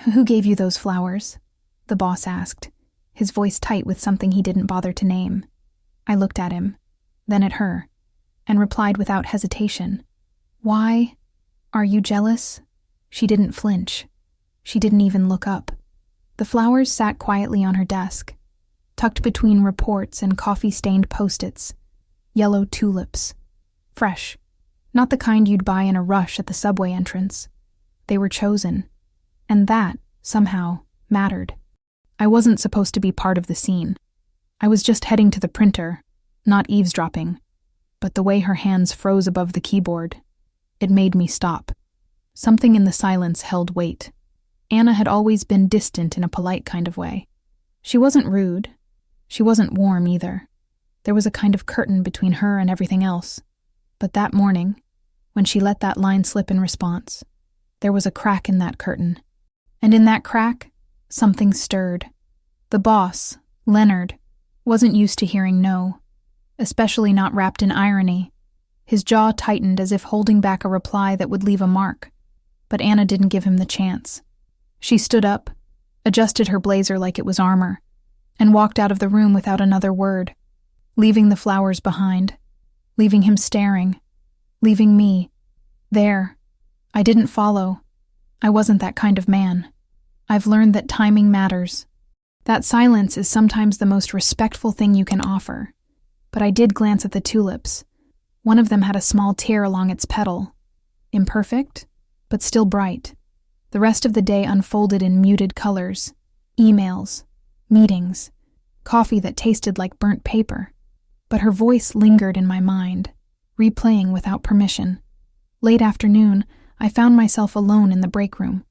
"Who gave you those flowers?" the boss asked, his voice tight with something he didn't bother to name. I looked at him, then at her, and replied without hesitation. "Why? Are you jealous?" She didn't flinch. She didn't even look up. The flowers sat quietly on her desk, tucked between reports and coffee-stained Post-its. Yellow tulips. Fresh. Not the kind you'd buy in a rush at the subway entrance. They were chosen. And that, somehow, mattered. I wasn't supposed to be part of the scene. I was just heading to the printer, not eavesdropping. But the way her hands froze above the keyboard, it made me stop. Something in the silence held weight. Anna had always been distant in a polite kind of way. She wasn't rude. She wasn't warm either. There was a kind of curtain between her and everything else. But that morning, when she let that line slip in response, there was a crack in that curtain. And in that crack, something stirred. The boss, Leonard, wasn't used to hearing no, especially not wrapped in irony. His jaw tightened as if holding back a reply that would leave a mark. But Anna didn't give him the chance. She stood up, adjusted her blazer like it was armor, and walked out of the room without another word, leaving the flowers behind, leaving him staring, leaving me, there. I didn't follow. I wasn't that kind of man. I've learned that timing matters. That silence is sometimes the most respectful thing you can offer. But I did glance at the tulips. One of them had a small tear along its petal. Imperfect, but still bright. The rest of the day unfolded in muted colors. Emails, meetings, coffee that tasted like burnt paper. But her voice lingered in my mind, replaying without permission. Late afternoon, I found myself alone in the break room.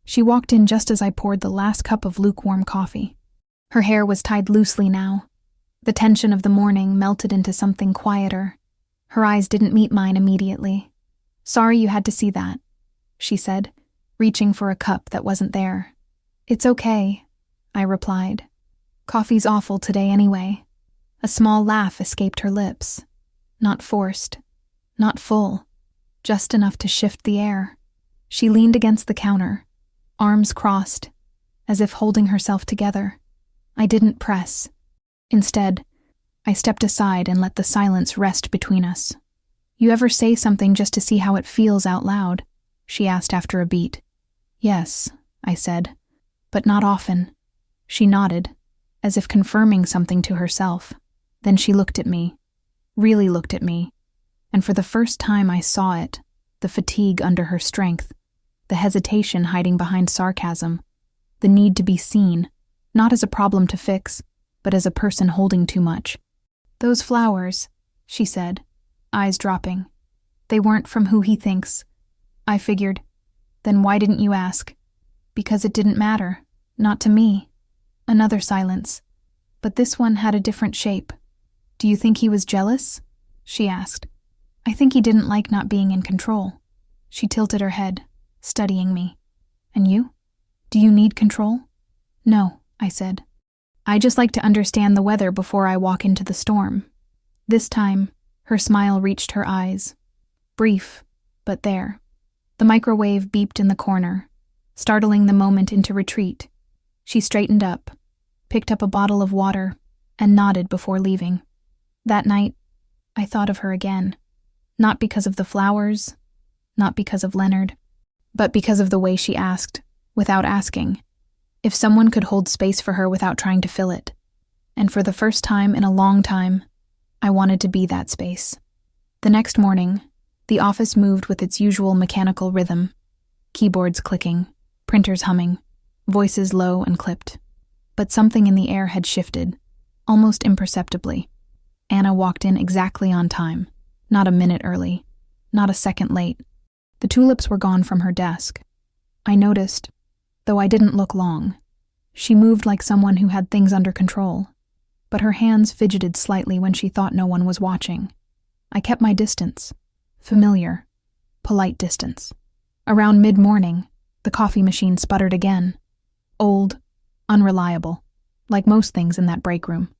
She walked in just as I poured the last cup of lukewarm coffee. Her hair was tied loosely now. The tension of the morning melted into something quieter. Her eyes didn't meet mine immediately. "Sorry you had to see that," she said, reaching for a cup that wasn't there. "It's okay," I replied. "Coffee's awful today anyway." A small laugh escaped her lips. Not forced, not full, just enough to shift the air. She leaned against the counter, arms crossed, as if holding herself together. I didn't press. Instead, I stepped aside and let the silence rest between us. "You ever say something just to see how it feels out loud?" she asked after a beat. "Yes," I said, "but not often." She nodded, as if confirming something to herself. Then she looked at me, really looked at me, and for the first time I saw it, the fatigue under her strength, the hesitation hiding behind sarcasm, the need to be seen, not as a problem to fix, but as a person holding too much. "Those flowers," she said, eyes dropping. "They weren't from who he thinks." I figured. "Then why didn't you ask?" "Because it didn't matter. Not to me." Another silence. But this one had a different shape. "Do you think he was jealous?" she asked. "I think he didn't like not being in control." She tilted her head, studying me. "And you? Do you need control?" "No," I said. "I just like to understand the weather before I walk into the storm." This time, her smile reached her eyes. Brief, but there. The microwave beeped in the corner, startling the moment into retreat. She straightened up, picked up a bottle of water, and nodded before leaving. That night, I thought of her again. Not because of the flowers, not because of Leonard, but because of the way she asked, without asking, if someone could hold space for her without trying to fill it. And for the first time in a long time, I wanted to be that space. The next morning, the office moved with its usual mechanical rhythm. Keyboards clicking, printers humming, voices low and clipped. But something in the air had shifted, almost imperceptibly. Anna walked in exactly on time, not a minute early, not a second late. The tulips were gone from her desk. I noticed, though I didn't look long. She moved like someone who had things under control, but her hands fidgeted slightly when she thought no one was watching. I kept my distance. Familiar, polite distance. Around mid-morning, the coffee machine sputtered again. Old, unreliable, like most things in that break room.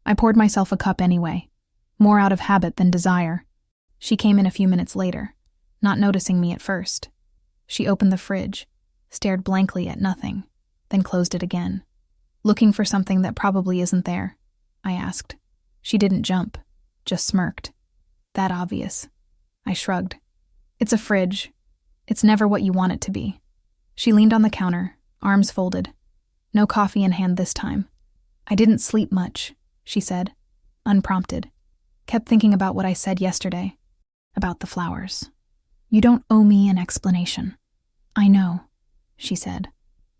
I poured myself a cup anyway, more out of habit than desire. She came in a few minutes later, not noticing me at first. She opened the fridge, stared blankly at nothing, then closed it again. "Looking for something that probably isn't there?" I asked. She didn't jump, just smirked. "That obvious." I shrugged. "It's a fridge. It's never what you want it to be." She leaned on the counter, arms folded. No coffee in hand this time. "I didn't sleep much," she said, unprompted. "Kept thinking about what I said yesterday, about the flowers." "You don't owe me an explanation." "I know," she said.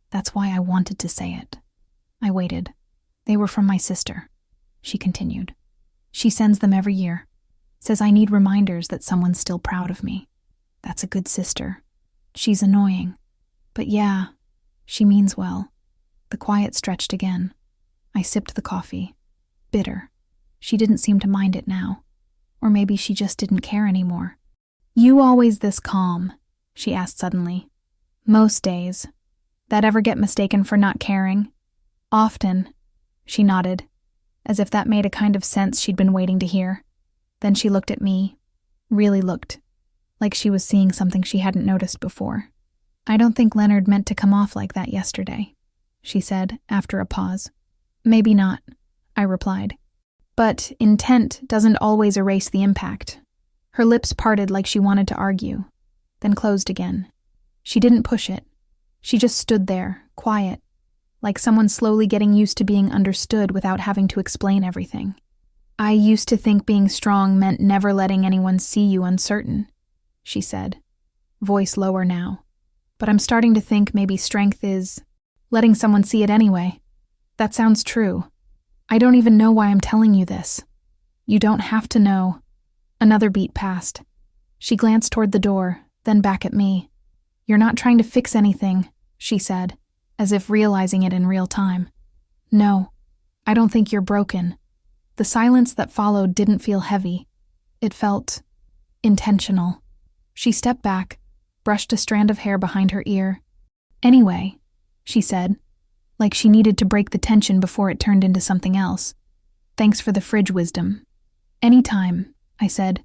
"That's why I wanted to say it." I waited. "They were from my sister," she continued. "She sends them every year. Says I need reminders that someone's still proud of me. That's a good sister. She's annoying. But yeah, she means well." The quiet stretched again. I sipped the coffee. Bitter. She didn't seem to mind it now. Or maybe she just didn't care anymore. "You always this calm?" she asked suddenly. "Most days. That ever get mistaken for not caring?" "Often," she nodded, as if that made a kind of sense she'd been waiting to hear. Then she looked at me. Really looked. Like she was seeing something she hadn't noticed before. "I don't think Leonard meant to come off like that yesterday," she said after a pause. "Maybe not," I replied. "But intent doesn't always erase the impact." Her lips parted like she wanted to argue, then closed again. She didn't push it. She just stood there, quiet, like someone slowly getting used to being understood without having to explain everything. "I used to think being strong meant never letting anyone see you uncertain," she said, voice lower now. "But I'm starting to think maybe strength is letting someone see it anyway. That sounds true. I don't even know why I'm telling you this." "You don't have to know." Another beat passed. She glanced toward the door, then back at me. "You're not trying to fix anything," she said, as if realizing it in real time. "No, I don't think you're broken." The silence that followed didn't feel heavy. It felt intentional. She stepped back, brushed a strand of hair behind her ear. "Anyway," she said, like she needed to break the tension before it turned into something else. "Thanks for the fridge wisdom." "Anytime," I said.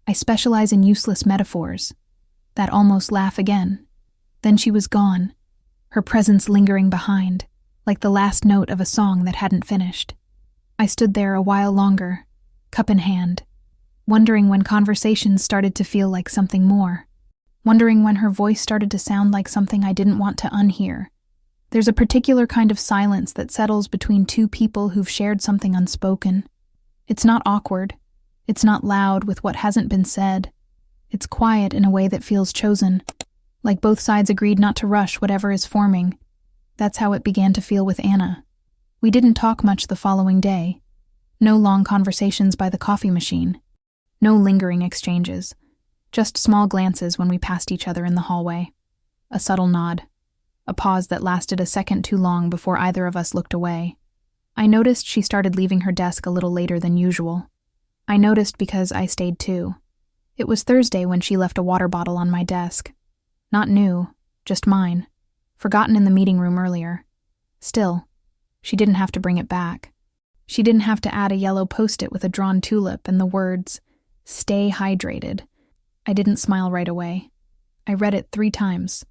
"I specialize in useless metaphors." That almost laugh again. Then she was gone, her presence lingering behind, like the last note of a song that hadn't finished. I stood there a while longer, cup in hand, wondering when conversations started to feel like something more, wondering when her voice started to sound like something I didn't want to unhear. There's a particular kind of silence that settles between two people who've shared something unspoken. It's not awkward. It's not loud with what hasn't been said. It's quiet in a way that feels chosen, like both sides agreed not to rush whatever is forming. That's how it began to feel with Anna. We didn't talk much the following day. No long conversations by the coffee machine. No lingering exchanges. Just small glances when we passed each other in the hallway. A subtle nod. A pause that lasted a second too long before either of us looked away. I noticed she started leaving her desk a little later than usual. I noticed because I stayed too. It was Thursday when she left a water bottle on my desk. Not new, just mine. Forgotten in the meeting room earlier. Still, she didn't have to bring it back. She didn't have to add a yellow post-it with a drawn tulip and the words, "Stay hydrated." I didn't smile right away. I read it 3 times,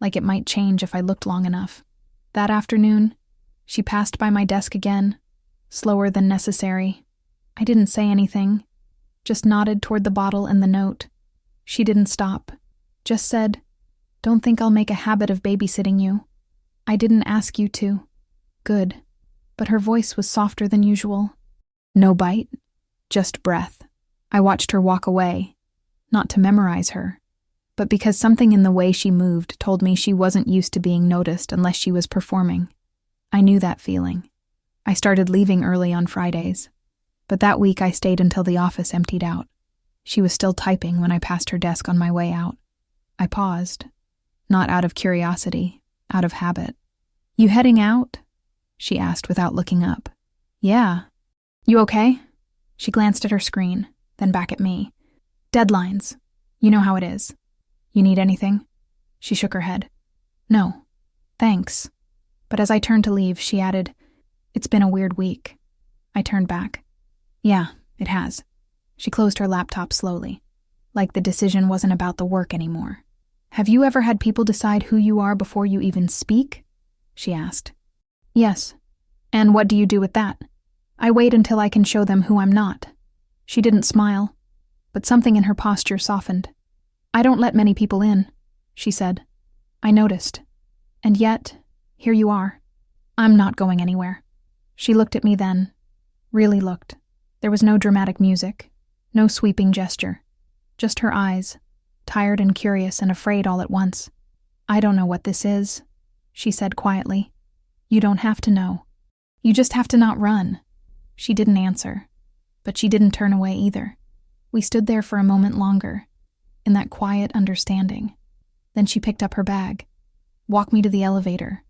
like it might change if I looked long enough. That afternoon, she passed by my desk again, slower than necessary. I didn't say anything, just nodded toward the bottle and the note. She didn't stop, just said, "Don't think I'll make a habit of babysitting you. I didn't ask you to." Good, but her voice was softer than usual. No bite, just breath. I watched her walk away, not to memorize her, but because something in the way she moved told me she wasn't used to being noticed unless she was performing. I knew that feeling. I started leaving early on Fridays, but that week I stayed until the office emptied out. She was still typing when I passed her desk on my way out. I paused, not out of curiosity, out of habit. "You heading out?" she asked without looking up. "Yeah." "You okay?" She glanced at her screen, then back at me. "Deadlines. You know how it is. You need anything?" She shook her head. "No, thanks." But as I turned to leave, she added, "It's been a weird week." I turned back. "Yeah, it has." She closed her laptop slowly, like the decision wasn't about the work anymore. Have you ever had people decide who you are before you even speak? She asked. Yes. And what do you do with that? I wait until I can show them who I'm not. She didn't smile, but something in her posture softened. I don't let many people in, she said. I noticed. And yet, here you are. I'm not going anywhere. She looked at me then. Really looked. There was no dramatic music, no sweeping gesture. Just her eyes, tired and curious and afraid all at once. I don't know what this is, she said quietly. You don't have to know. You just have to not run. She didn't answer, but she didn't turn away either. We stood there for a moment longer, in that quiet understanding. Then she picked up her bag. Walk me to the elevator.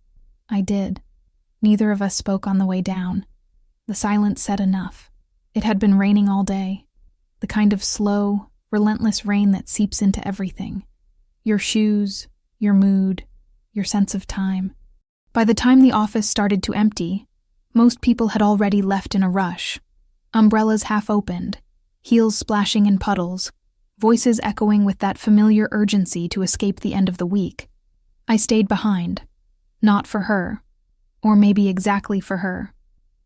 I did. Neither of us spoke on the way down. The silence said enough. It had been raining all day, the kind of slow, relentless rain that seeps into everything. Your shoes, your mood, your sense of time. By the time the office started to empty, most people had already left in a rush. Umbrellas half opened, heels splashing in puddles, voices echoing with that familiar urgency to escape the end of the week. I stayed behind, not for her, or maybe exactly for her.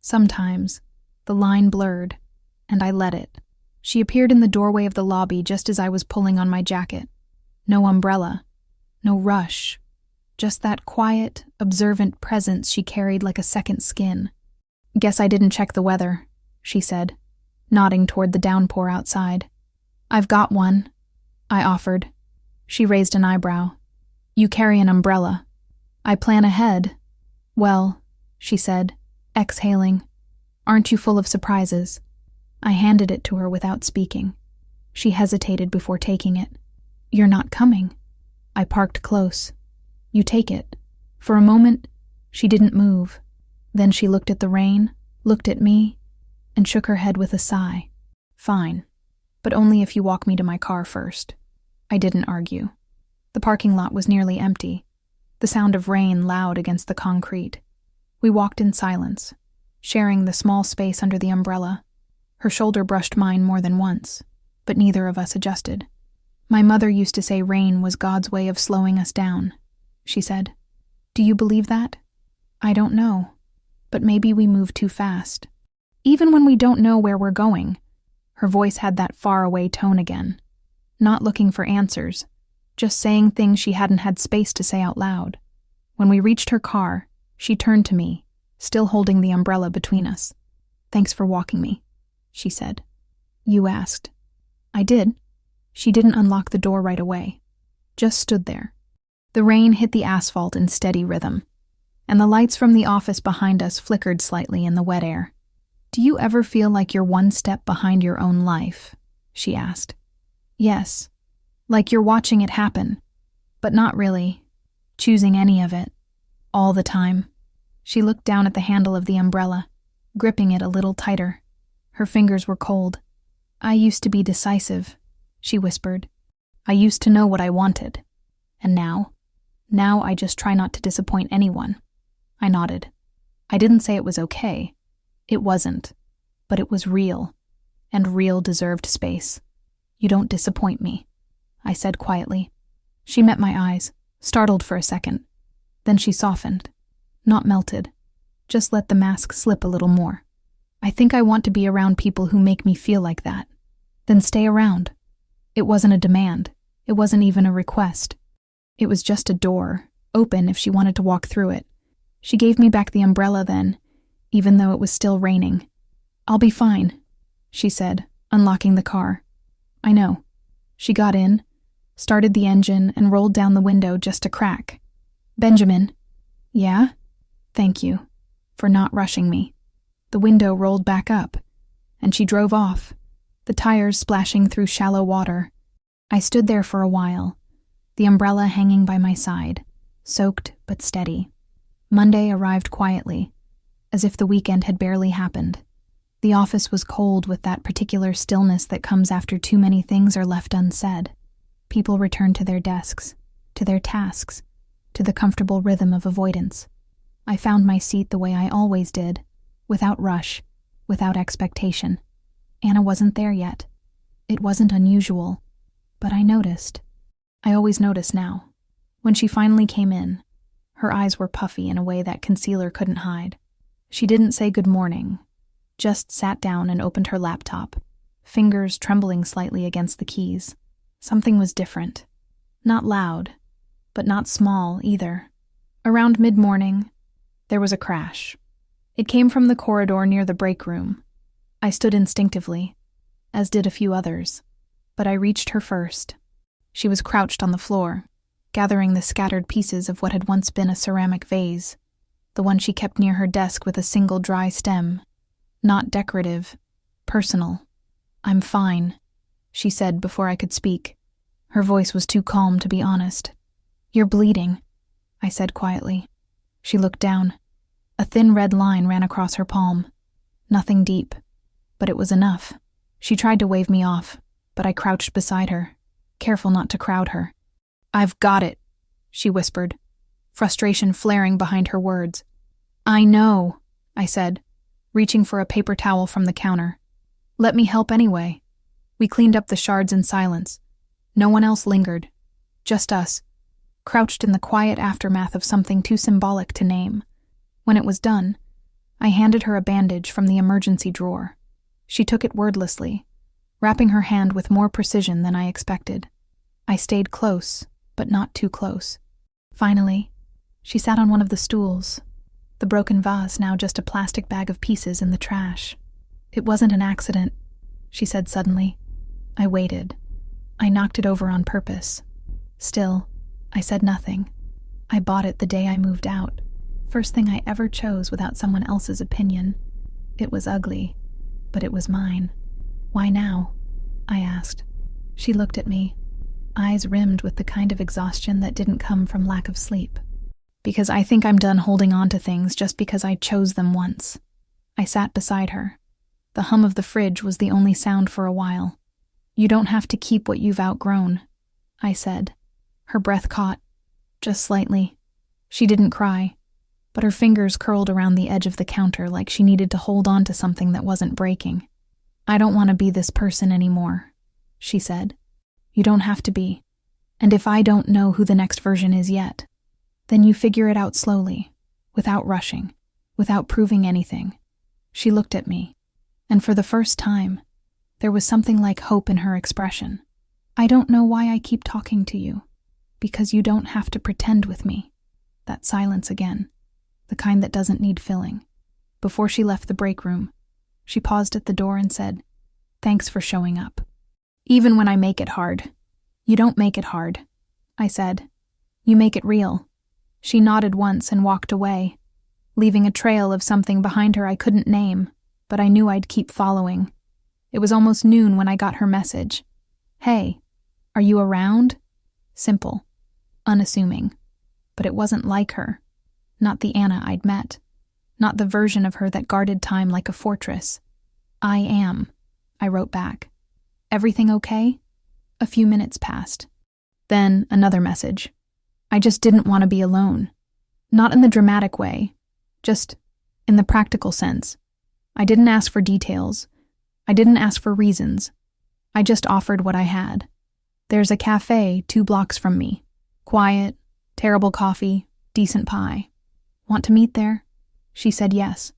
Sometimes, the line blurred, and I let it. She appeared in the doorway of the lobby just as I was pulling on my jacket. No umbrella, no rush, just that quiet, observant presence she carried like a second skin. Guess I didn't check the weather, she said, nodding toward the downpour outside. I've got one, I offered. She raised an eyebrow. You carry an umbrella. I plan ahead. Well, she said, exhaling. Aren't you full of surprises? I handed it to her without speaking. She hesitated before taking it. You're not coming. I parked close. You take it. For a moment, she didn't move. Then she looked at the rain, looked at me, and shook her head with a sigh. Fine, but only if you walk me to my car first. I didn't argue. The parking lot was nearly empty, the sound of rain loud against the concrete. We walked in silence, sharing the small space under the umbrella. Her shoulder brushed mine more than once, but neither of us adjusted. My mother used to say rain was God's way of slowing us down, she said. Do you believe that? I don't know, but maybe we move too fast. Even when we don't know where we're going. Her voice had that faraway tone again. Not looking for answers, just saying things she hadn't had space to say out loud. When we reached her car, she turned to me, still holding the umbrella between us. Thanks for walking me, she said. You asked. I did. She didn't unlock the door right away. Just stood there. The rain hit the asphalt in steady rhythm, and the lights from the office behind us flickered slightly in the wet air. Do you ever feel like you're one step behind your own life? She asked. Yes, like you're watching it happen, but not really, choosing any of it, all the time. She looked down at the handle of the umbrella, gripping it a little tighter. Her fingers were cold. I used to be decisive, she whispered. I used to know what I wanted. And now I just try not to disappoint anyone. I nodded. I didn't say it was okay. It wasn't. But it was real. And real deserved space. You don't disappoint me, I said quietly. She met my eyes, startled for a second. Then she softened. Not melted. Just let the mask slip a little more. I think I want to be around people who make me feel like that. Then stay around. It wasn't a demand. It wasn't even a request. It was just a door, open if she wanted to walk through it. She gave me back the umbrella then, even though it was still raining. I'll be fine, she said, unlocking the car. I know. She got in, started the engine, and rolled down the window just a crack. Benjamin. Yeah? Thank you for not rushing me. The window rolled back up, and she drove off, the tires splashing through shallow water. I stood there for a while, the umbrella hanging by my side, soaked but steady. Monday arrived quietly, as if the weekend had barely happened. The office was cold with that particular stillness that comes after too many things are left unsaid. People returned to their desks, to their tasks, to the comfortable rhythm of avoidance. I found my seat the way I always did, without rush, without expectation. Anna wasn't there yet. It wasn't unusual, but I noticed. I always notice now. When she finally came in, her eyes were puffy in a way that concealer couldn't hide. She didn't say good morning, just sat down and opened her laptop, fingers trembling slightly against the keys. Something was different. Not loud, but not small either. Around mid-morning, there was a crash. It came from the corridor near the break room. I stood instinctively, as did a few others, but I reached her first. She was crouched on the floor, gathering the scattered pieces of what had once been a ceramic vase, the one she kept near her desk with a single dry stem. Not decorative, personal. "I'm fine," she said before I could speak. Her voice was too calm to be honest. "You're bleeding," I said quietly. She looked down. A thin red line ran across her palm. Nothing deep, but it was enough. She tried to wave me off, but I crouched beside her, careful not to crowd her. "I've got it," she whispered, frustration flaring behind her words. "I know," I said, reaching for a paper towel from the counter. "Let me help anyway." We cleaned up the shards in silence. No one else lingered. Just us, crouched in the quiet aftermath of something too symbolic to name. When it was done, I handed her a bandage from the emergency drawer. She took it wordlessly, wrapping her hand with more precision than I expected. I stayed close, but not too close. Finally, she sat on one of the stools, the broken vase now just a plastic bag of pieces in the trash. "It wasn't an accident," she said suddenly. I waited. I knocked it over on purpose. Still, I said nothing. I bought it the day I moved out. First thing I ever chose without someone else's opinion. It was ugly, but it was mine. "Why now?" I asked. She looked at me, eyes rimmed with the kind of exhaustion that didn't come from lack of sleep. "Because I think I'm done holding on to things just because I chose them once." I sat beside her. The hum of the fridge was the only sound for a while. "You don't have to keep what you've outgrown," I said. Her breath caught, just slightly. She didn't cry, but her fingers curled around the edge of the counter like she needed to hold on to something that wasn't breaking. "I don't want to be this person anymore," she said. "You don't have to be. And if I don't know who the next version is yet, then you figure it out slowly, without rushing, without proving anything." She looked at me, and for the first time, there was something like hope in her expression. "I don't know why I keep talking to you, because you don't have to pretend with me." That silence again, the kind that doesn't need filling. Before she left the break room, she paused at the door and said, "Thanks for showing up. Even when I make it hard." "You don't make it hard," I said. "You make it real." She nodded once and walked away, leaving a trail of something behind her I couldn't name, but I knew I'd keep following. It was almost noon when I got her message. "Hey, are you around?" Simple, unassuming. But it wasn't like her. Not the Anna I'd met. Not the version of her that guarded time like a fortress. "I am," I wrote back. "Everything okay?" A few minutes passed. Then another message. I just didn't want to be alone. Not in the dramatic way, just in the practical sense. I didn't ask for details. I didn't ask for reasons. I just offered what I had. "There's a cafe 2 blocks from me. Quiet, terrible coffee, decent pie. Want to meet there?" She said yes.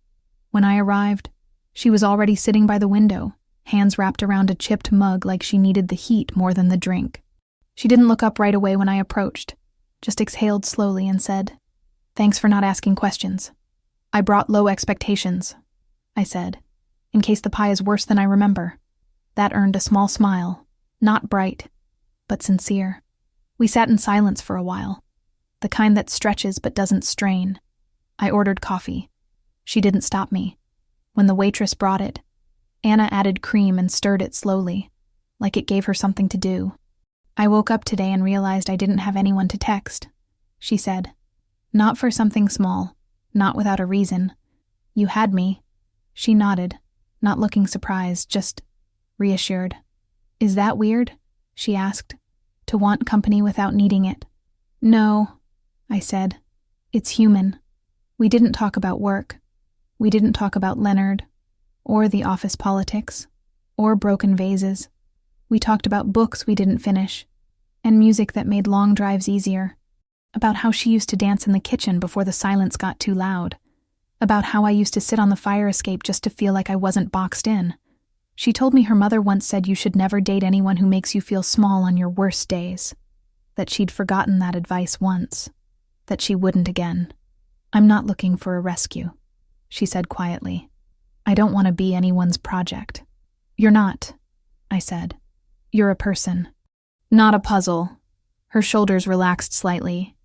When I arrived, she was already sitting by the window, hands wrapped around a chipped mug like she needed the heat more than the drink. She didn't look up right away when I approached, just exhaled slowly and said, "Thanks for not asking questions. I brought low expectations," I said, "in case the pie is worse than I remember." That earned a small smile, not bright, but sincere. We sat in silence for a while, the kind that stretches but doesn't strain. I ordered coffee. She didn't stop me. When the waitress brought it, Anna added cream and stirred it slowly, like it gave her something to do. "I woke up today and realized I didn't have anyone to text," she said. "Not for something small, not without a reason. You had me." She nodded, not looking surprised, just reassured. "Is that weird?" she asked, "to want company without needing it?" "No," I said. "It's human. We didn't talk about work. We didn't talk about Leonard, or the office politics, or broken vases. We talked about books we didn't finish, and music that made long drives easier. about how she used to dance in the kitchen before the silence got too loud, about how I used to sit on the fire escape just to feel like I wasn't boxed in. She told me her mother once said you should never date anyone who makes you feel small on your worst days, that she'd forgotten that advice once, that she wouldn't again. "I'm not looking for a rescue," she said quietly. "I don't want to be anyone's project." "You're not," I said. "You're a person, not a puzzle." Her shoulders relaxed slightly.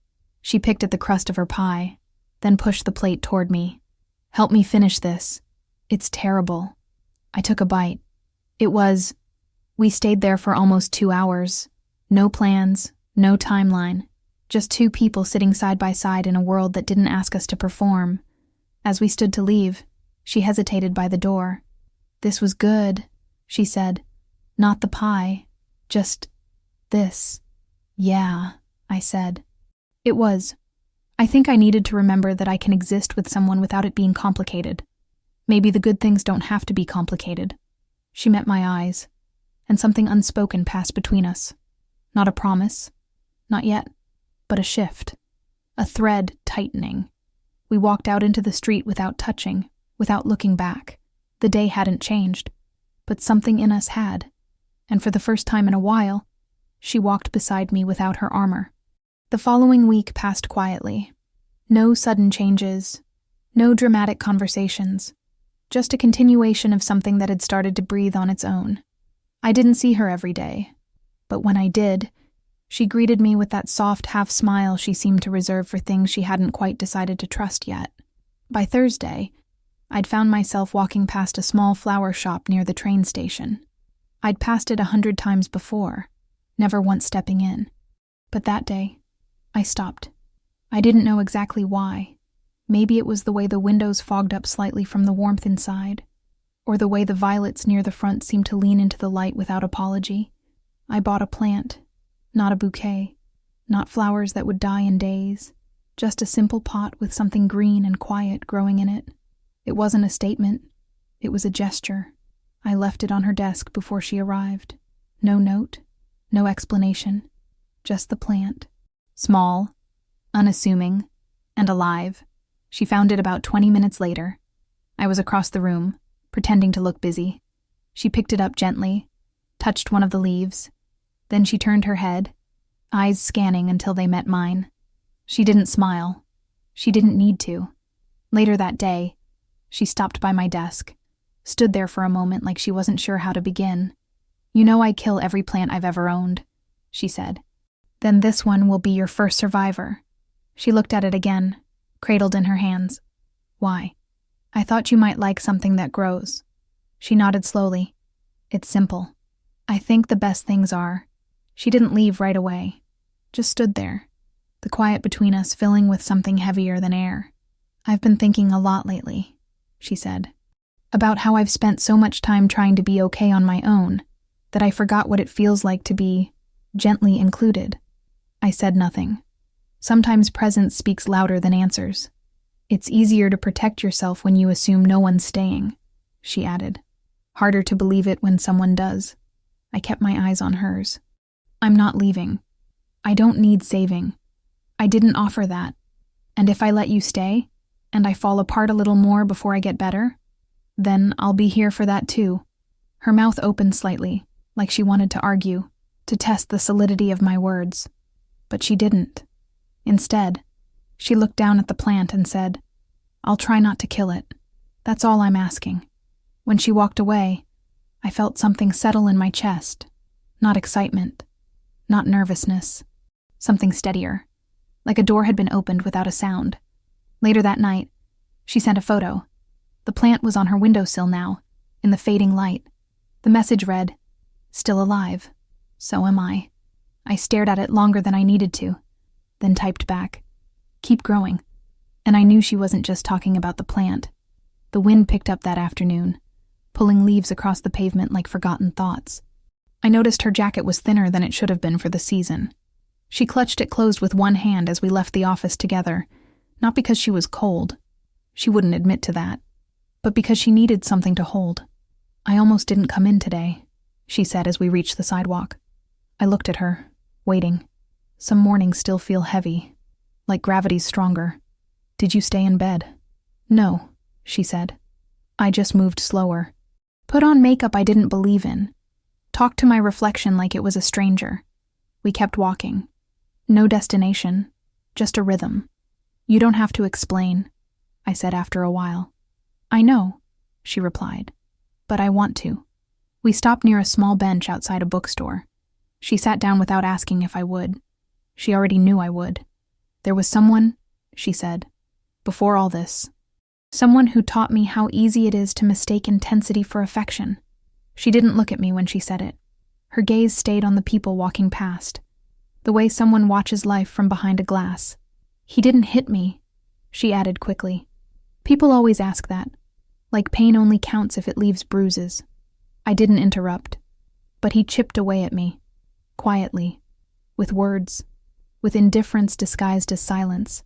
She picked at the crust of her pie, then pushed the plate toward me. "Help me finish this. It's terrible." I took a bite. We stayed there for almost 2 hours. No plans, no timeline. Just two people sitting side by side in a world that didn't ask us to perform. As we stood to leave, she hesitated by the door. "This was good," she said. "Not the pie, just this." "Yeah," I said. It was. I think I needed to remember that I can exist with someone without it being complicated. Maybe the good things don't have to be complicated. She met my eyes, and something unspoken passed between us. Not a promise, not yet, but a shift. A thread tightening. We walked out into the street without touching, without looking back. The day hadn't changed, but something in us had, and for the first time in a while, she walked beside me without her armor. The following week passed quietly. No sudden changes, no dramatic conversations, just a continuation of something that had started to breathe on its own. I didn't see her every day, but when I did, she greeted me with that soft half-smile she seemed to reserve for things she hadn't quite decided to trust yet. By Thursday, I'd found myself walking past a small flower shop near the train station. I'd passed it 100 times before, never once stepping in. But that day, I stopped. I didn't know exactly why. Maybe it was the way the windows fogged up slightly from the warmth inside, or the way the violets near the front seemed to lean into the light without apology. I bought a plant, not a bouquet, not flowers that would die in days, just a simple pot with something green and quiet growing in it. It wasn't a statement, it was a gesture. I left it on her desk before she arrived. No note, no explanation, just the plant. Small, unassuming, and alive. She found it about 20 minutes later. I was across the room, pretending to look busy. She picked it up gently, touched one of the leaves. Then she turned her head, eyes scanning until they met mine. She didn't smile. She didn't need to. Later that day, she stopped by my desk, stood there for a moment like she wasn't sure how to begin. "You know I kill every plant I've ever owned," she said. "Then this one will be your first survivor." She looked at it again, cradled in her hands. "Why?" "I thought you might like something that grows." She nodded slowly. "It's simple. I think the best things are." She didn't leave right away, just stood there, the quiet between us filling with something heavier than air. "I've been thinking a lot lately," she said, "about how I've spent so much time trying to be okay on my own, that I forgot what it feels like to be gently included." I said nothing. Sometimes presence speaks louder than answers. "It's easier to protect yourself when you assume no one's staying," she added. "Harder to believe it when someone does." I kept my eyes on hers. "I'm not leaving. I don't need saving. I didn't offer that. And if I let you stay, and I fall apart a little more before I get better, then I'll be here for that too." Her mouth opened slightly, like she wanted to argue, to test the solidity of my words. But she didn't. Instead, she looked down at the plant and said, "I'll try not to kill it. That's all I'm asking." When she walked away, I felt something settle in my chest. Not excitement, not nervousness, something steadier, like a door had been opened without a sound. Later that night, she sent a photo. The plant was on her windowsill now, in the fading light. The message read, "Still alive. So am I." I stared at it longer than I needed to, then typed back, "Keep growing." And I knew she wasn't just talking about the plant. The wind picked up that afternoon, pulling leaves across the pavement like forgotten thoughts. I noticed her jacket was thinner than it should have been for the season. She clutched it closed with one hand as we left the office together, not because she was cold, she wouldn't admit to that, but because she needed something to hold. "I almost didn't come in today," she said as we reached the sidewalk. I looked at her, waiting. Some mornings still feel heavy, like gravity's stronger. Did you stay in bed? No, she said. I just moved slower. Put on makeup I didn't believe in. Talked to my reflection like it was a stranger. We kept walking. No destination, just a rhythm. You don't have to explain, I said after a while. I know, she replied, but I want to. We stopped near a small bench outside a bookstore. She sat down without asking if I would. She already knew I would. There was someone, she said, before all this. Someone who taught me how easy it is to mistake intensity for affection. She didn't look at me when she said it. Her gaze stayed on the people walking past, the way someone watches life from behind a glass. He didn't hit me, she added quickly. People always ask that, like pain only counts if it leaves bruises. I didn't interrupt, but he chipped away at me, quietly, with words, with indifference disguised as silence,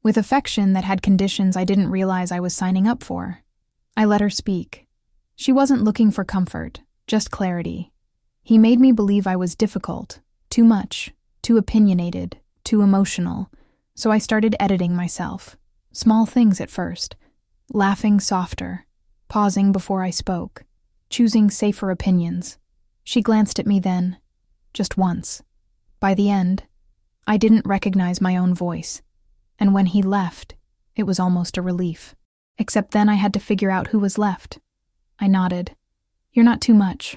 with affection that had conditions I didn't realize I was signing up for. I let her speak. She wasn't looking for comfort, just clarity. He made me believe I was difficult, too much, too opinionated, too emotional, so I started editing myself. Small things at first. Laughing softer, pausing before I spoke, choosing safer opinions. She glanced at me then, just once. By the end, I didn't recognize my own voice, and when he left, it was almost a relief. Except then I had to figure out who was left. I nodded. You're not too much.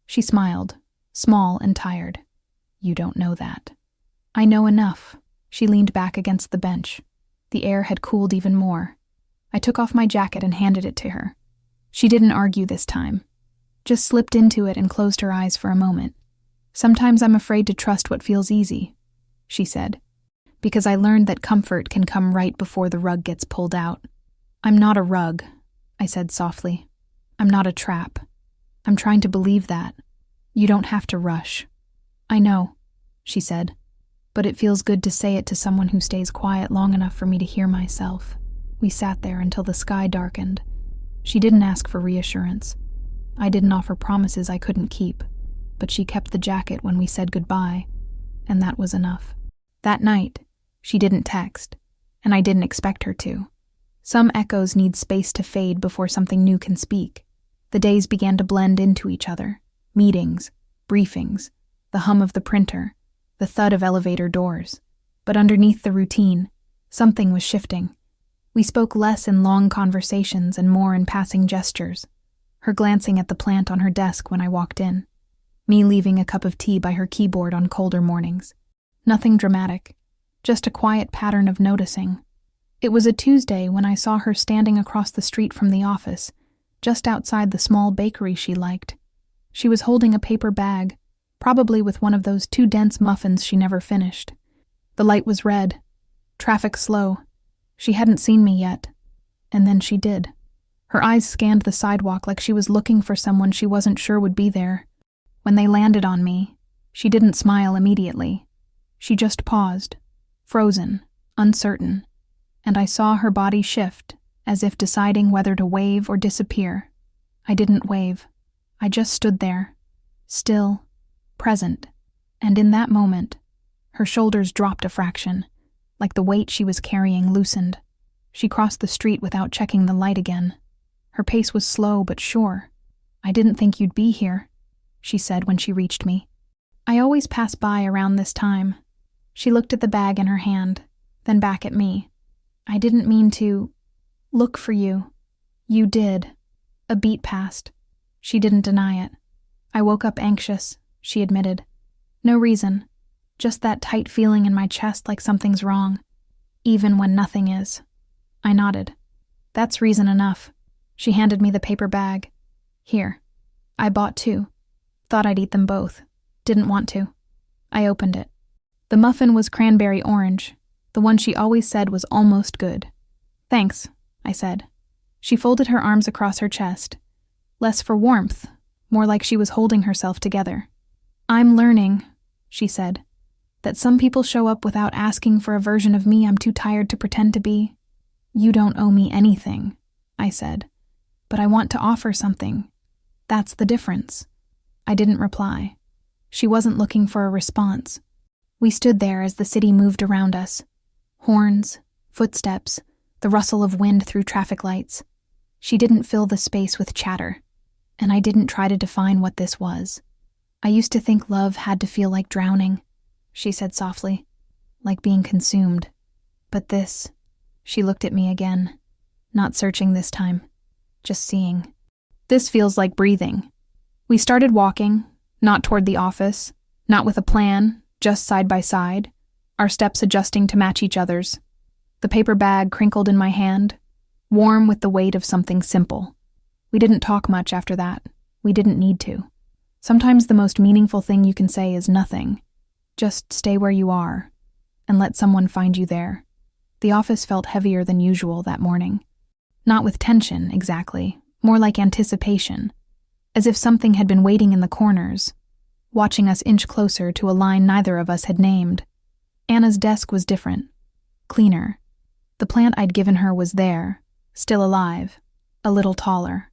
She smiled, small and tired. You don't know that. I know enough. She leaned back against the bench. The air had cooled even more. I took off my jacket and handed it to her. She didn't argue this time, just slipped into it and closed her eyes for a moment. Sometimes I'm afraid to trust what feels easy, she said, because I learned that comfort can come right before the rug gets pulled out. I'm not a rug, I said softly. I'm not a trap. I'm trying to believe that. You don't have to rush. I know, she said, but it feels good to say it to someone who stays quiet long enough for me to hear myself. We sat there until the sky darkened. She didn't ask for reassurance. I didn't offer promises I couldn't keep, but she kept the jacket when we said goodbye, and that was enough. That night, she didn't text, and I didn't expect her to. Some echoes need space to fade before something new can speak. The days began to blend into each other. Meetings, briefings, the hum of the printer, the thud of elevator doors. But underneath the routine, something was shifting. We spoke less in long conversations and more in passing gestures. Her glancing at the plant on her desk when I walked in. Me leaving a cup of tea by her keyboard on colder mornings. Nothing dramatic, just a quiet pattern of noticing. It was a Tuesday when I saw her standing across the street from the office, just outside the small bakery she liked. She was holding a paper bag, probably with one of those too dense muffins she never finished. The light was red, traffic slow. She hadn't seen me yet, and then she did. Her eyes scanned the sidewalk like she was looking for someone she wasn't sure would be there. When they landed on me, she didn't smile immediately. She just paused, frozen, uncertain, and I saw her body shift, as if deciding whether to wave or disappear. I didn't wave. I just stood there, still, present, and in that moment, her shoulders dropped a fraction, like the weight she was carrying loosened. She crossed the street without checking the light again. Her pace was slow but sure. I didn't think you'd be here, she said when she reached me. I always pass by around this time. She looked at the bag in her hand, then back at me. I didn't mean to look for you. You did. A beat passed. She didn't deny it. I woke up anxious, she admitted. No reason. Just that tight feeling in my chest like something's wrong, even when nothing is. I nodded. That's reason enough. She handed me the paper bag. Here. I bought 2. Thought I'd eat them both. Didn't want to. I opened it. The muffin was cranberry orange, the one she always said was almost good. Thanks, I said. She folded her arms across her chest. Less for warmth, more like she was holding herself together. I'm learning, she said, that some people show up without asking for a version of me I'm too tired to pretend to be. You don't owe me anything, I said, but I want to offer something. That's the difference. I didn't reply. She wasn't looking for a response. We stood there as the city moved around us. Horns, footsteps, the rustle of wind through traffic lights. She didn't fill the space with chatter, and I didn't try to define what this was. I used to think love had to feel like drowning, she said softly, like being consumed. But this, she looked at me again, not searching this time, just seeing. This feels like breathing. We started walking, not toward the office, not with a plan, just side by side, our steps adjusting to match each other's. The paper bag crinkled in my hand, warm with the weight of something simple. We didn't talk much after that. We didn't need to. Sometimes the most meaningful thing you can say is nothing. Just stay where you are, and let someone find you there. The office felt heavier than usual that morning. Not with tension, exactly, more like anticipation, as if something had been waiting in the corners, watching us inch closer to a line neither of us had named. Anna's desk was different, cleaner. The plant I'd given her was there, still alive, a little taller.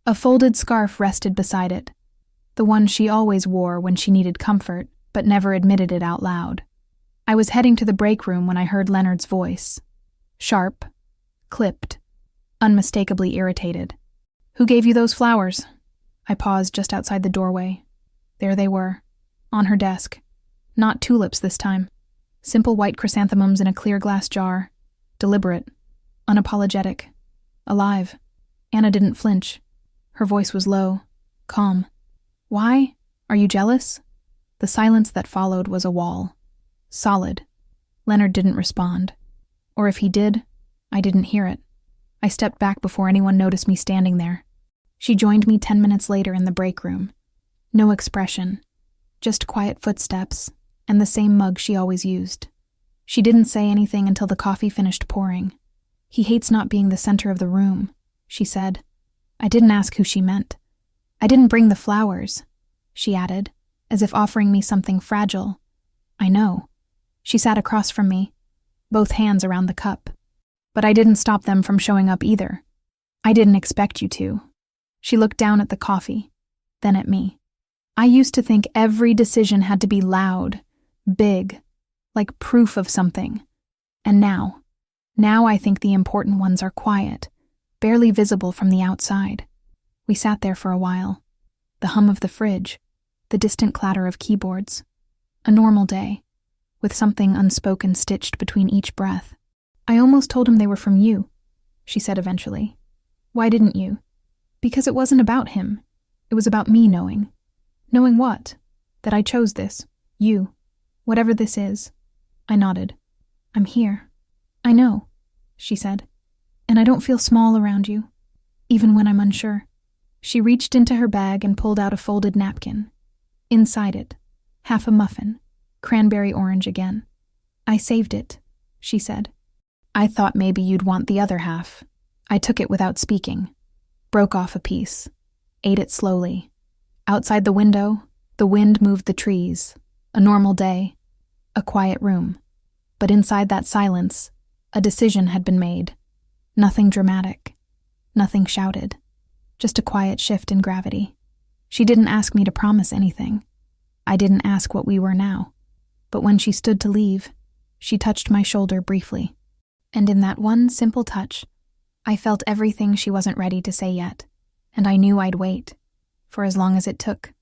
A folded scarf rested beside it, the one she always wore when she needed comfort, but never admitted it out loud. I was heading to the break room when I heard Leonard's voice. Sharp, clipped, unmistakably irritated. "Who gave you those flowers?" I paused just outside the doorway. There they were, on her desk. Not tulips this time. Simple white chrysanthemums in a clear glass jar. Deliberate, unapologetic, alive. Anna didn't flinch. Her voice was low, calm. "Why? Are you jealous?" The silence that followed was a wall. Solid. Leonard didn't respond. Or if he did, I didn't hear it. I stepped back before anyone noticed me standing there. She joined me 10 minutes later in the break room. No expression, just quiet footsteps and the same mug she always used. She didn't say anything until the coffee finished pouring. "He hates not being the center of the room," she said. I didn't ask who she meant. "I didn't bring the flowers," she added, as if offering me something fragile. "I know." She sat across from me, both hands around the cup. "But I didn't stop them from showing up either. I didn't expect you to." She looked down at the coffee, then at me. I used to think every decision had to be loud, big, like proof of something. And now I think the important ones are quiet, barely visible from the outside. We sat there for a while. The hum of the fridge, the distant clatter of keyboards. A normal day, with something unspoken stitched between each breath. "I almost told him they were from you," she said eventually. "Why didn't you?" "Because it wasn't about him. It was about me knowing." "Knowing what?" "That I chose this. You. Whatever this is." I nodded. "I'm here." "I know," she said. "And I don't feel small around you, even when I'm unsure." She reached into her bag and pulled out a folded napkin. Inside it, half a muffin, cranberry orange again. "I saved it," she said. "I thought maybe you'd want the other half." I took it without speaking, broke off a piece, ate it slowly. Outside the window, the wind moved the trees. A normal day, a quiet room. But inside that silence, a decision had been made. Nothing dramatic, nothing shouted, just a quiet shift in gravity. She didn't ask me to promise anything. I didn't ask what we were now. But when she stood to leave, she touched my shoulder briefly. And in that one simple touch, I felt everything she wasn't ready to say yet, and I knew I'd wait, for as long as it took.